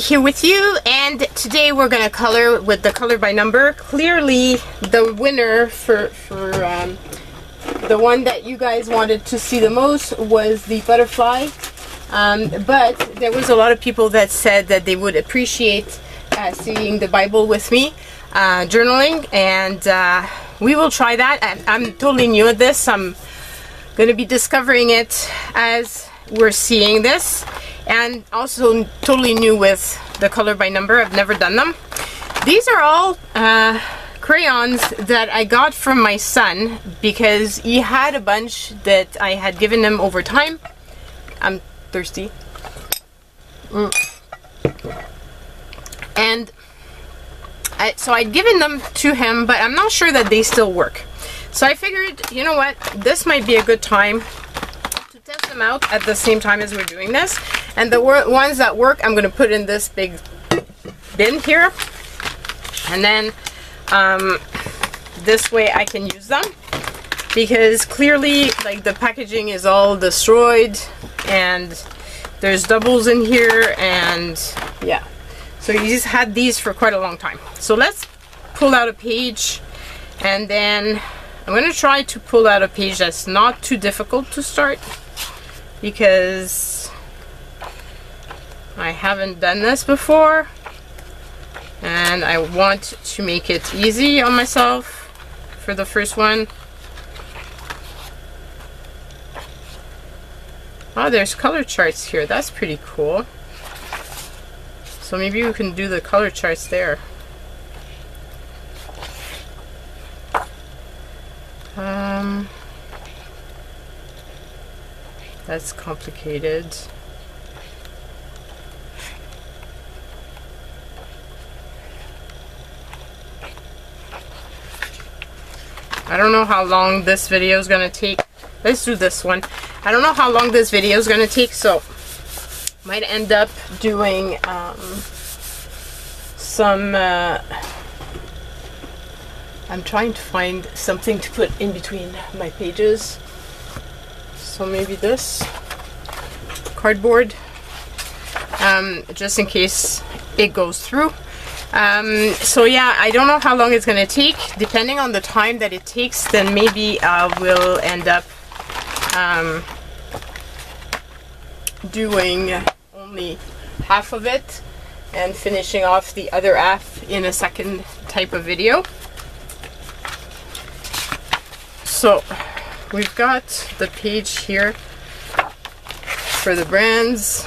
here with you, and today we're going to color with the color by number. Clearly the winner for the one that you guys wanted to see the most was the butterfly, but there was a lot of people that said that they would appreciate seeing the Bible with me journaling, and we will try that. I'm totally new at this. I'm going to be discovering it as we're seeing this, and also totally new with the color by number. I've never done them. These are all crayons that I got from my son because he had a bunch that I had given him over time. I'm thirsty. And so I'd given them to him, but I'm not sure that they still work. So I figured, you know what, this might be a good time to test them out at the same time as we're doing this. And the ones that work, I'm going to put in this big bin here. And then this way I can use them, because clearly like the packaging is all destroyed and there's doubles in here, and yeah. So he's had these for quite a long time. So let's pull out a page, and then I'm going to try to pull out a page that's not too difficult to start, because I haven't done this before and I want to make it easy on myself for the first one. Oh, there's color charts here. That's pretty cool. So maybe we can do the color charts there. That's complicated. I don't know how long this video is going to take. Let's do this one. I don't know how long this video is going to take, so might end up doing some I'm trying to find something to put in between my pages, so maybe this cardboard, just in case it goes through. So yeah, I don't know how long it's going to take. Depending on the time that it takes, then maybe I will end up doing only half of it and finishing off the other half in a second type of video. So we've got the page here for the brands.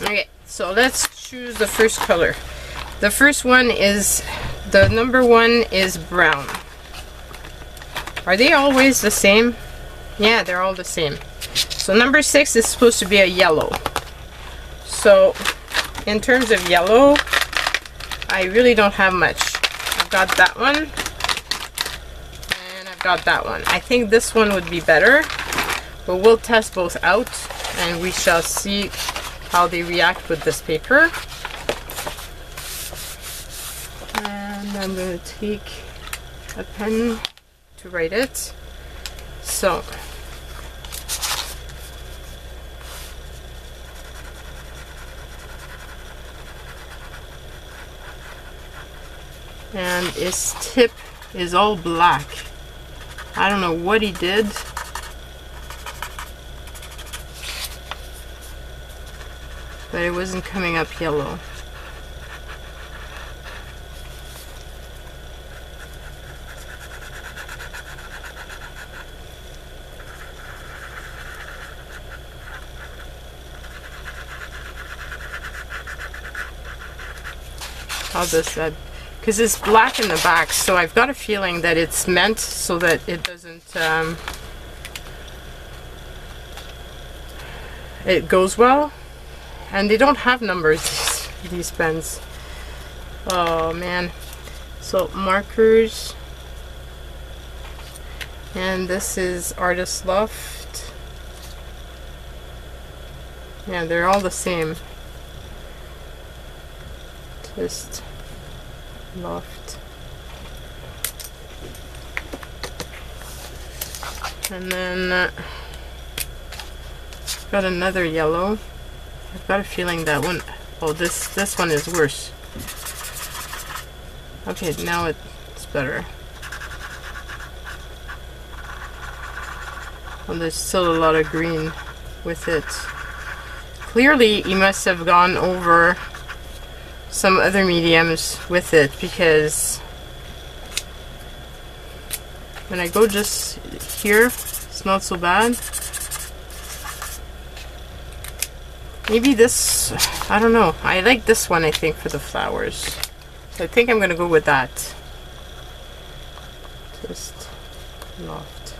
Okay, so let's choose the first color. The first one is, the number one is brown. Are they always the same? Yeah, they're all the same. So number 6 is supposed to be a yellow. So in terms of yellow, I really don't have much. I've got that one, and I've got that one. I think this one would be better, but we'll test both out and we shall see how they react with this paper. And I'm going to take a pen to write it. So and his tip is all black. I don't know what he did. But it wasn't coming up yellow. How does that? Because it's black in the back, so I've got a feeling that it's meant so that it doesn't, it goes well. And they don't have numbers, these pens. Oh man. So markers, and this is Artist Loft. Yeah, they're all the same. Just Loft. And then got another yellow. I've got a feeling that one Oh, this one is worse. Okay, now it's better. Well, there's still a lot of green with it. Clearly, you must have gone over some other mediums with it, because when I go just here, it's not so bad. Maybe this, I don't know. I like this one, I think, for the flowers. So I think I'm gonna go with that. Just loft.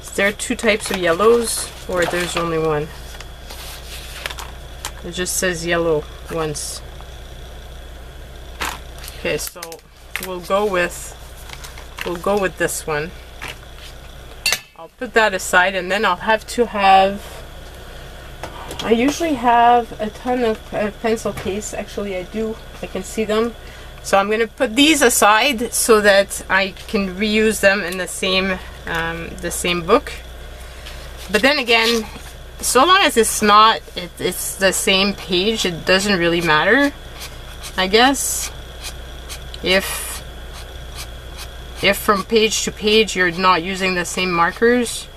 Is there two types of yellows, or there's only one? It just says yellow once. Okay, so we'll go with this one. I'll put that aside, and then I'll have to have, I usually have a ton of pencil case. Actually, I do. I can see them. So I'm going to put these aside so that I can reuse them in the same book. But then again, so long as it's not, it's the same page, it doesn't really matter, I guess. If from page to page you're not using the same markers.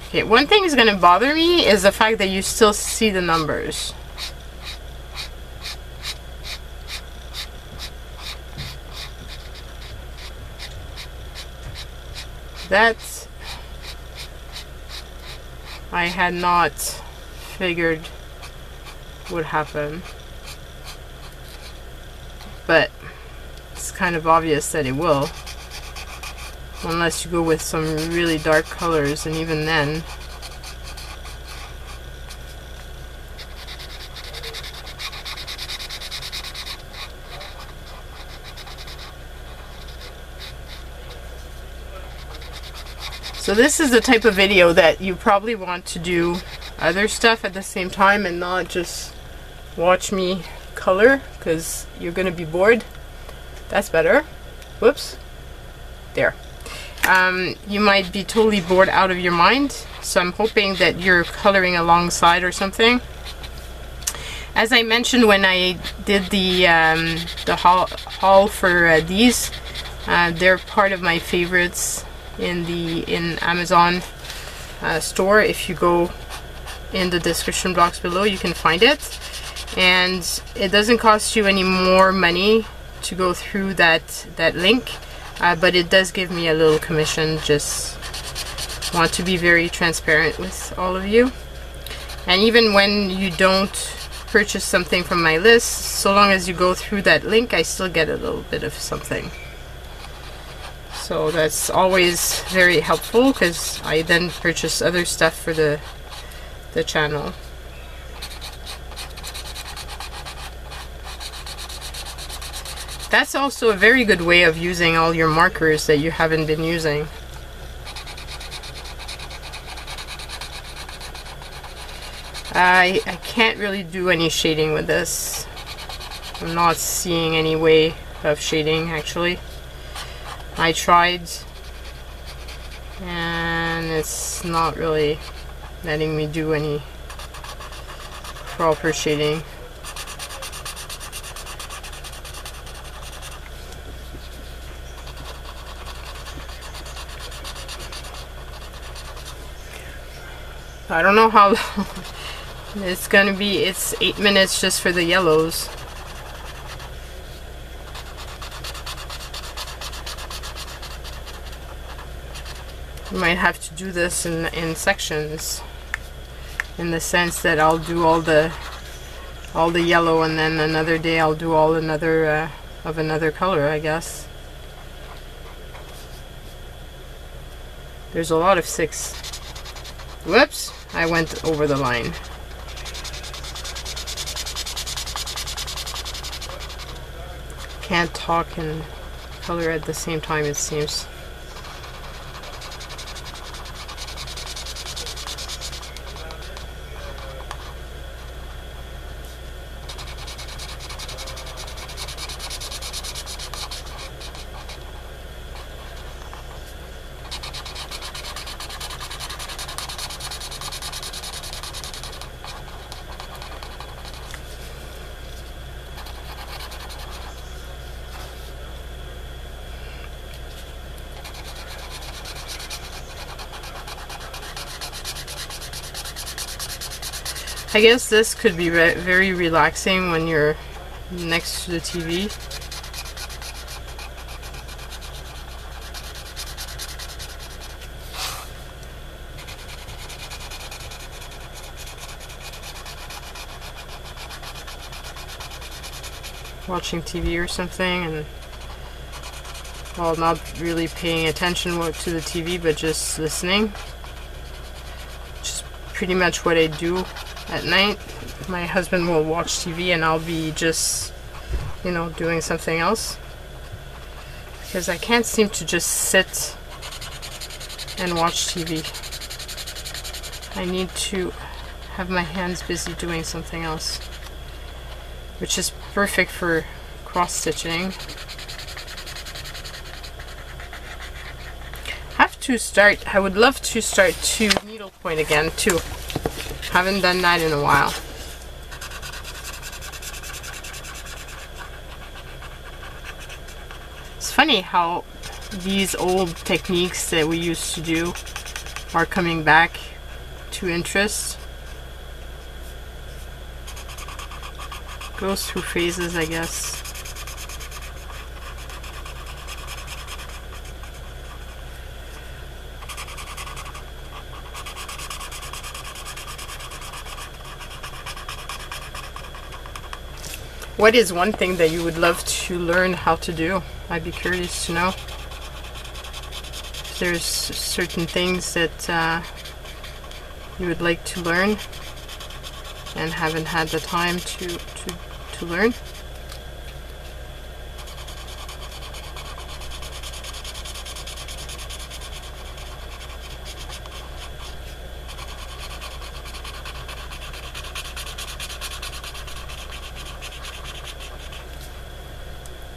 Okay, one thing is going to bother me is the fact that you still see the numbers. That I had not figured would happen, but it's kind of obvious that it will, unless you go with some really dark colors, and even then. So this is the type of video that you probably want to do other stuff at the same time and not just watch me color, because you're gonna be bored. That's better. Whoops. There. You might be totally bored out of your mind, so I'm hoping that you're coloring alongside or something. As I mentioned when I did the haul for these, they're part of my favorites in Amazon store. If you go in the description box below, you can find it, and it doesn't cost you any more money to go through that link, but it does give me a little commission. Just want to be very transparent with all of you. And even when you don't purchase something from my list, so long as you go through that link, I still get a little bit of something. So that's always very helpful, because I then purchase other stuff for the channel. That's also a very good way of using all your markers that you haven't been using. I can't really do any shading with this. I'm not seeing any way of shading, actually. I tried, and it's not really letting me do any proper shading. I don't know how long it's gonna be. It's 8 minutes just for the yellows. You might have to do this in sections, in the sense that I'll do all the yellow, and then another day I'll do all another of another color, I guess. There's a lot of 6. Whoops, I went over the line. Can't talk and color at the same time, it seems. I guess this could be very relaxing when you're next to the TV. Watching TV or something, and well, not really paying attention to the TV, but just listening, which is pretty much what I do at night. My husband will watch TV and I'll be just, you know, doing something else, because I can't seem to just sit and watch TV. I need to have my hands busy doing something else, which is perfect for cross stitching. I would love to start to needlepoint again too. Haven't done that in a while. It's funny how these old techniques that we used to do are coming back to interest. Goes through phases, I guess. What is one thing that you would love to learn how to do? I'd be curious to know. If there's certain things that you would like to learn and haven't had the time to learn.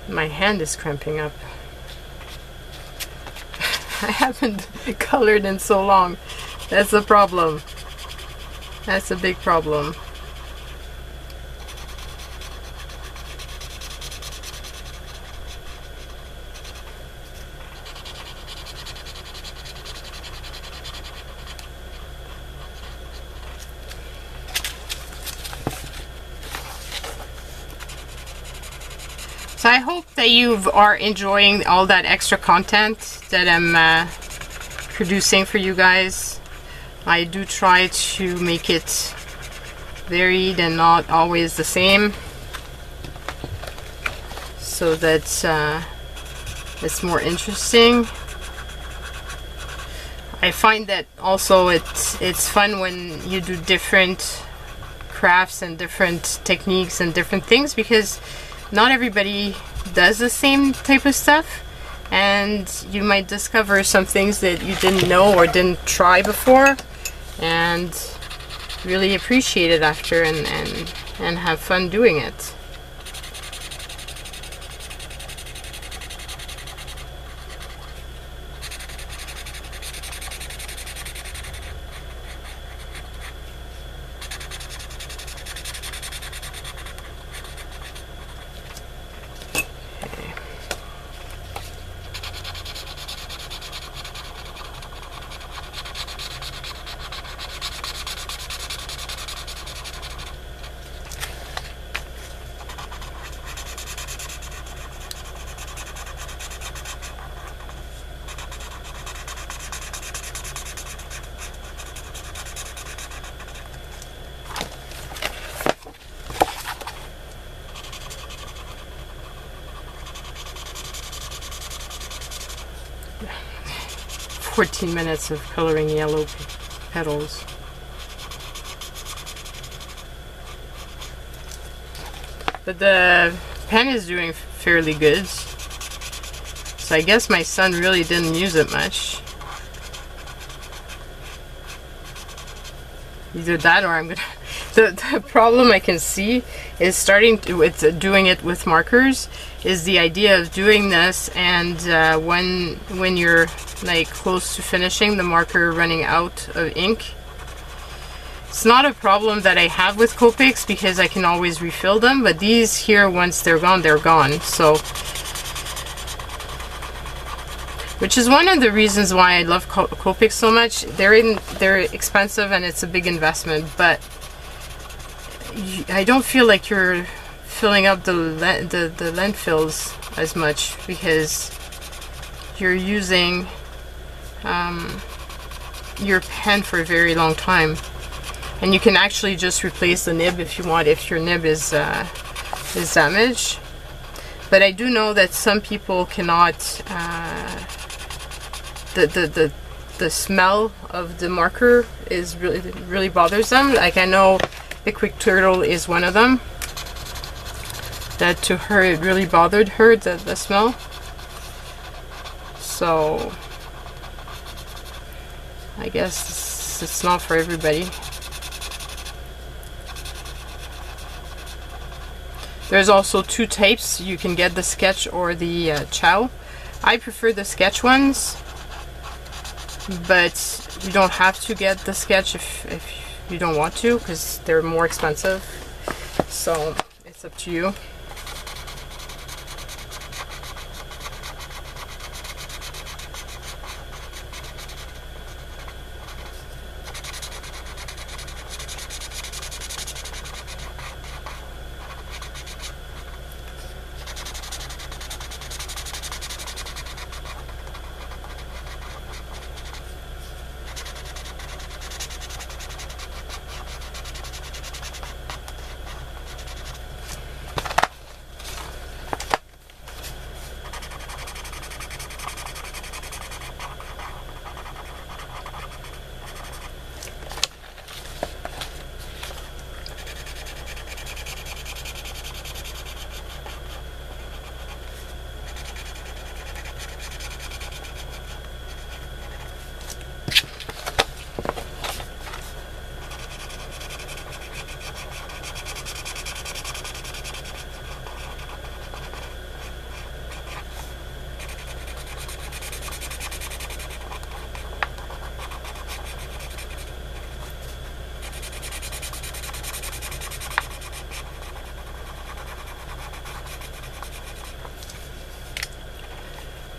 My hand is cramping up. I haven't colored in so long. That's a problem. That's a big problem. So I hope that you are enjoying all that extra content that I'm producing for you guys. I do try to make it varied and not always the same, so that it's more interesting. I find that also it's fun when you do different crafts and different techniques and different things, because not everybody does the same type of stuff, and you might discover some things that you didn't know or didn't try before and really appreciate it after, and have fun doing it. "14 minutes of coloring yellow petals." But the pen is doing fairly good, so I guess my son really didn't use it much. Either that, or I'm gonna... The problem I can see is with doing it with markers, is the idea of doing this, and when you're like close to finishing, the marker running out of ink. It's not a problem that I have with Copics, because I can always refill them, but these here, once they're gone, they're gone. So, which is one of the reasons why I love Copics so much. They're expensive and it's a big investment, but I don't feel like you're filling up the landfills as much, because you're using your pen for a very long time. And you can actually just replace the nib if you want, if your nib is damaged. But I do know that some people cannot, the smell of the marker is really bothers them. Like, I know the Quick Turtle is one of them, that to her it really bothered her, the smell. So I guess it's not for everybody. There's also two types. You can get the sketch or the chow. I prefer the sketch ones, but you don't have to get the sketch if you don't want to, because they're more expensive. So it's up to you.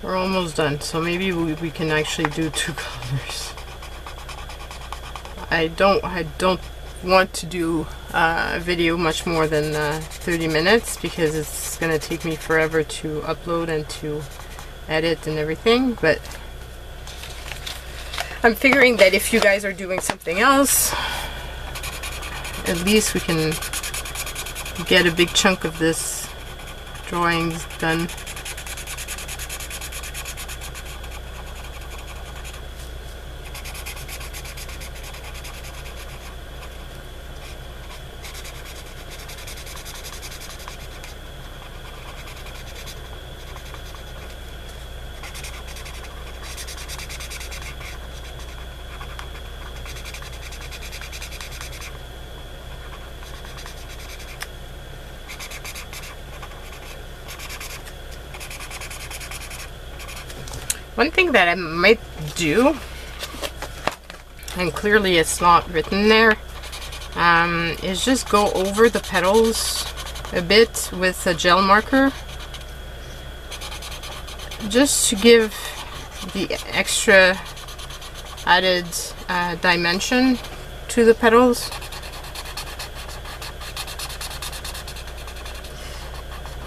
We're almost done, so maybe we can actually do two colors. I don't want to do a video much more than 30 minutes, because it's gonna take me forever to upload and to edit and everything. But I'm figuring that if you guys are doing something else, at least we can get a big chunk of this drawings done. One thing that I might do, and clearly it's not written there, is just go over the petals a bit with a gel marker, just to give the extra added dimension to the petals.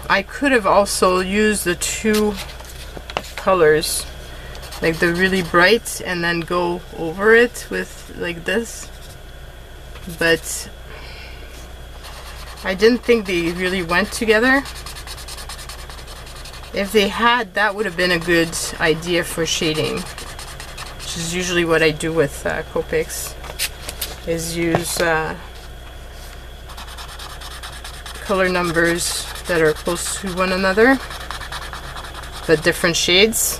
I could have also used the two colors, like the really bright, and then go over it with like this, but I didn't think they really went together. If they had, that would have been a good idea for shading, which is usually what I do with Copics, is use color numbers that are close to one another but different shades.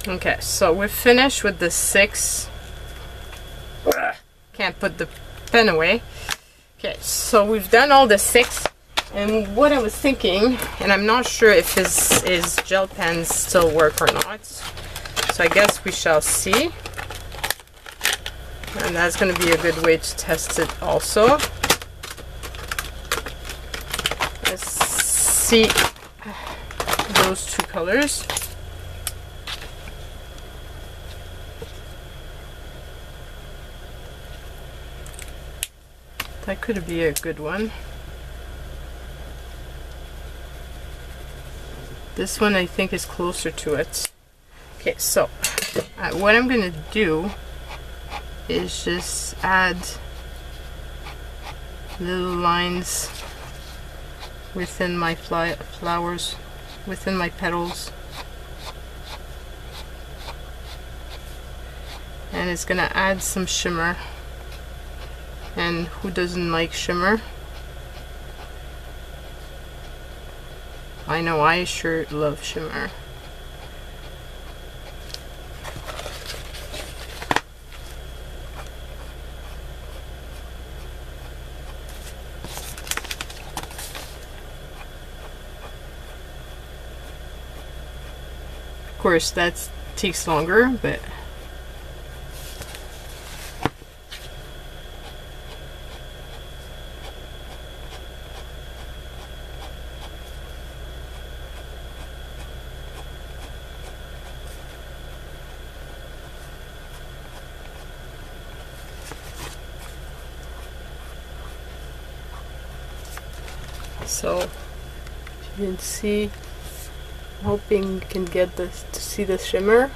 Okay, so we're finished with the 6. Can't put the pen away. Okay, so we've done all the 6, and what I was thinking, and I'm not sure if his gel pens still work or not, so I guess we shall see. And that's going to be a good way to test it also. Let's see those 2 colors. That could be a good one. This one I think is closer to it. Okay, so what I'm going to do is just add little lines within my flowers, within my petals. And it's gonna add some shimmer. And who doesn't like shimmer? I know I sure love shimmer. Of course, that takes longer, but so if you can see, I'm hoping you can get this to see the shimmer.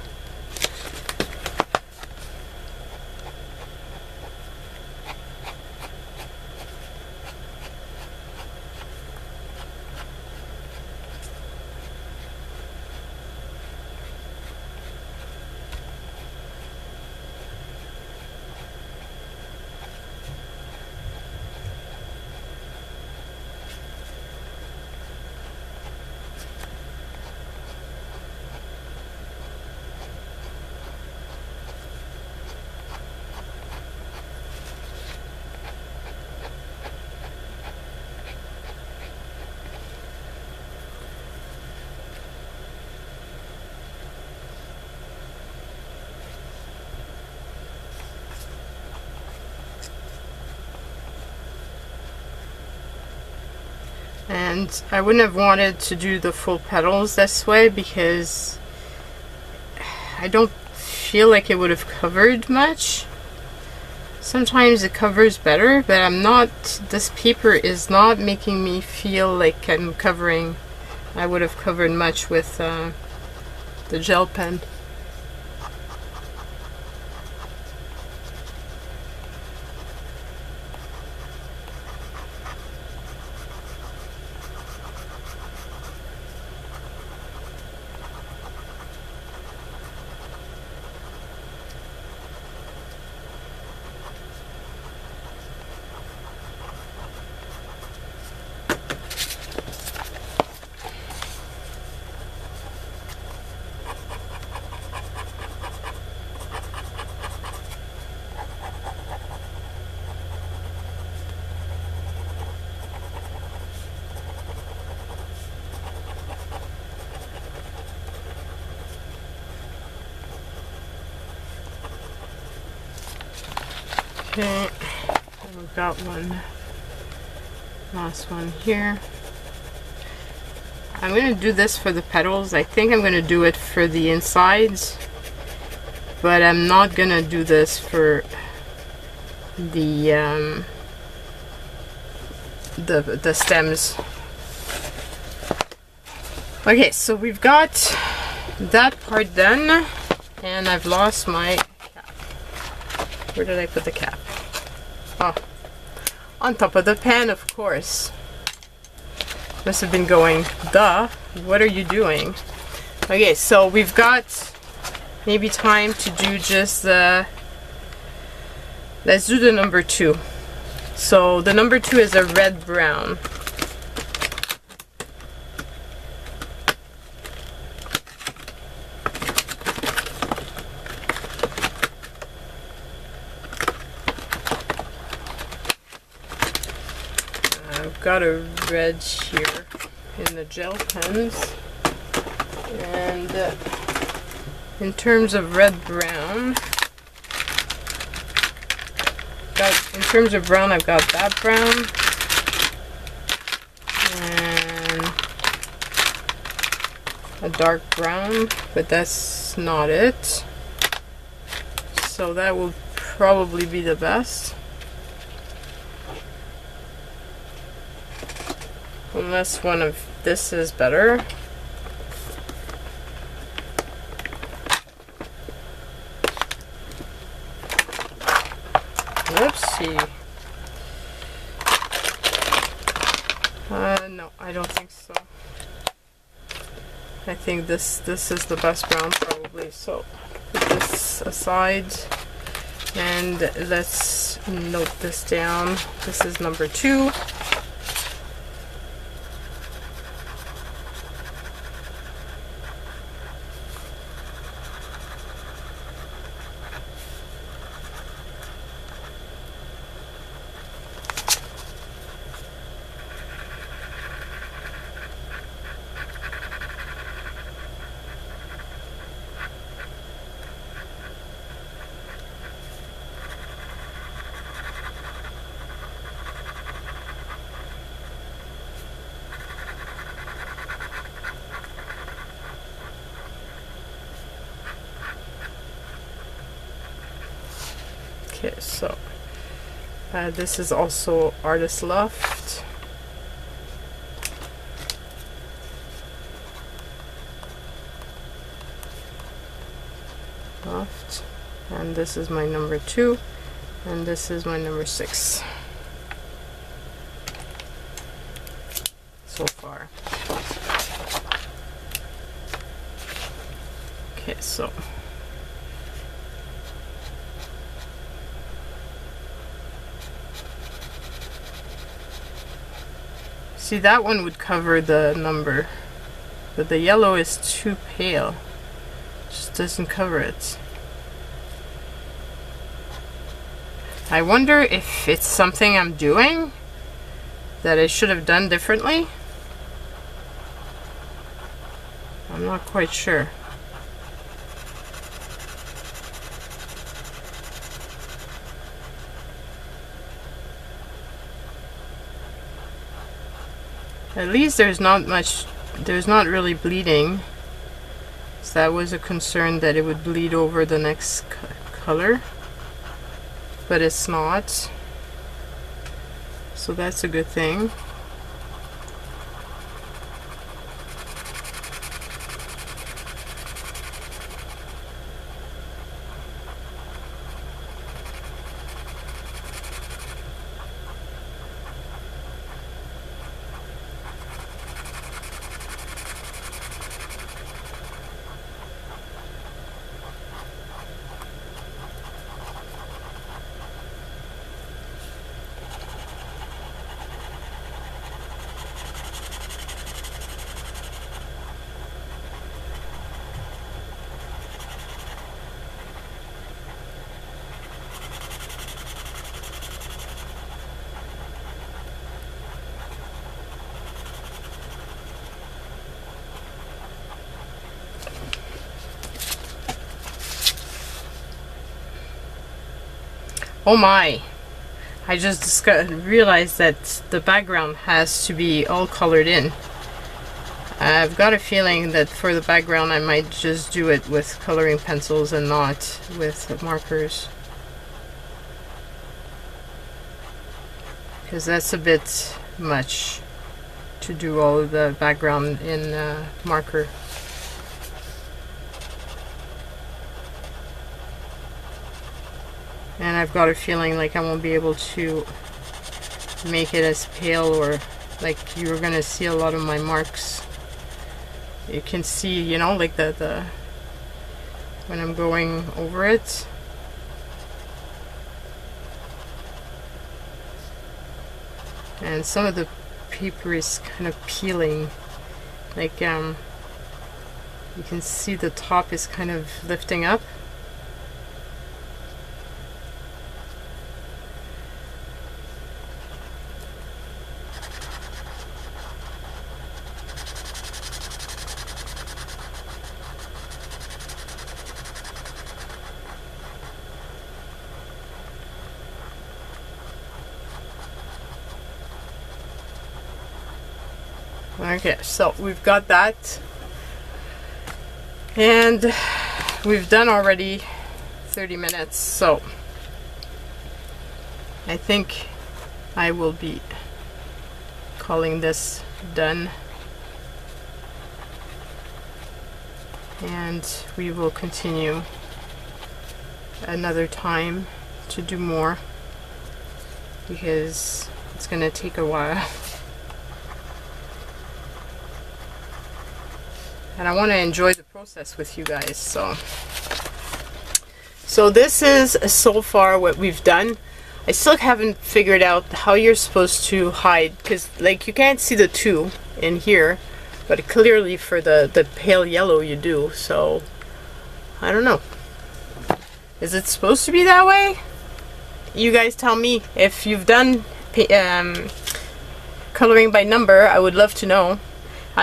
And I wouldn't have wanted to do the full petals this way because I don't feel like it would have covered much. Sometimes it covers better, but I'm not, this paper is not making me feel like I'm covering, I would have covered much with the gel pen. Okay, we've got one last one here. I'm going to do this for the petals. I think I'm going to do it for the insides, but I'm not going to do this for the stems. Okay, so we've got that part done, and I've lost my cap. Where did I put the cap? Oh, on top of the pan, of course. Must have been going, duh, what are you doing? Okay, so we've got maybe time to do just the, let's do the number 2. So the number 2 is a red brown. I've got a red here in the gel pens, and in terms of red-brown, I've got that brown, and a dark brown, but that's not it. So that will probably be the best. Unless one of this is better. Whoopsie. No, I don't think so. I think this is the best brown probably. So put this aside and let's note this down. This is number 2. Okay, so this is also Artist Loft. And this is my number 2, and this is my number 6 so far. Okay, so see, that one would cover the number, but the yellow is too pale. Just doesn't cover it. I wonder if it's something I'm doing that I should have done differently. I'm not quite sure. At least there's not really bleeding. So that was a concern that it would bleed over the next color, but it's not. So that's a good thing. Oh my! I just realized that the background has to be all colored in. I've got a feeling that for the background I might just do it with coloring pencils and not with markers. Because that's a bit much to do all of the background in marker. And I've got a feeling like I won't be able to make it as pale, or like you're gonna see a lot of my marks. You can see, you know, like the when I'm going over it. And some of the paper is kind of peeling. Like you can see the top is kind of lifting up. Okay, so we've got that, and we've done already 30 minutes, so I think I will be calling this done, and we will continue another time to do more because it's gonna take a while. And I want to enjoy the process with you guys. So this is so far what we've done. I still haven't figured out how you're supposed to hide, because like you can't see the two in here, but clearly for the pale yellow you do. So I don't know. Is it supposed to be that way? You guys tell me. If you've done coloring by number, I would love to know.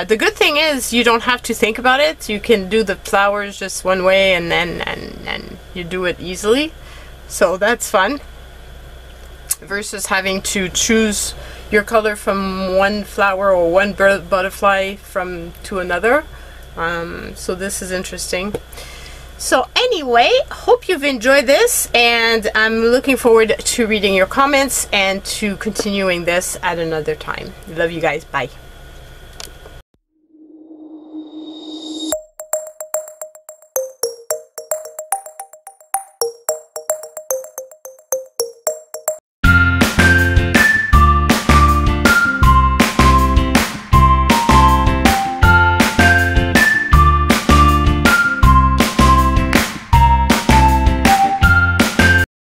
The good thing is you don't have to think about it. You can do the flowers just one way and then you do it easily. So that's fun. Versus having to choose your color from one flower or one butterfly to another. So this is interesting. So anyway, hope you've enjoyed this, and I'm looking forward to reading your comments and to continuing this at another time. Love you guys. Bye.